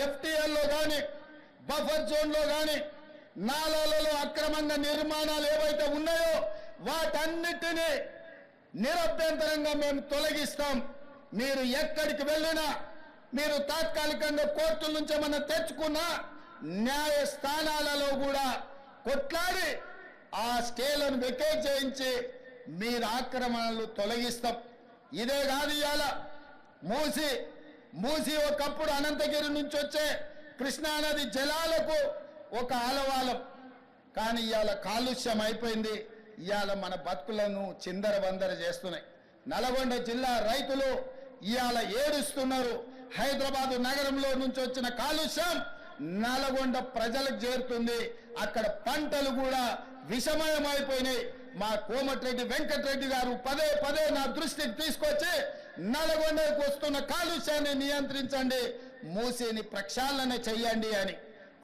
ఎఫ్టీఎల్లో కానీ బఫర్ జోన్లో కానీ నాలాలలో అక్రమంగా నిర్మాణాలు ఏవైతే ఉన్నాయో వాటన్నిటినీ నిరభ్యంతరంగా మేము తొలగిస్తాం. మీరు ఎక్కడికి వెళ్ళినా, మీరు తాత్కాలికంగా కోర్టుల నుంచి ఏమన్నా తెచ్చుకున్నా న్యాయస్థానాలలో కూడా కొట్లాడి ఆ స్టేలను వెకేట్ చేయించి మీరు ఆక్రమణలు తొలగిస్తాం. ఇదే కాదు, ఇవాళ మూసి ఒకప్పుడు అనంతగిరి నుంచి వచ్చే కృష్ణానది జలాలకు ఒక ఆలవాలం, కానీ ఇవాళ కాలుష్యం అయిపోయింది. ఇవాళ మన బతుకులను చిందర వందర చేస్తున్నాయి. నల్గొండ జిల్లా రైతులు ఇవాళ ఏడుస్తున్నారు. హైదరాబాద్ నగరంలో నుంచి వచ్చిన కాలుష్యం నల్గొండ ప్రజలకు చేరుతుంది. అక్కడ పంటలు కూడా విషమయమైపోయినాయి. మా కోమటిరెడ్డి వెంకటరెడ్డి గారు పదే పదే నా దృష్టికి తీసుకొచ్చి నల్గొండకు వస్తున్న కాలుష్యాన్ని నియంత్రించండి, మూసిని ప్రక్షాళన చెయ్యండి అని.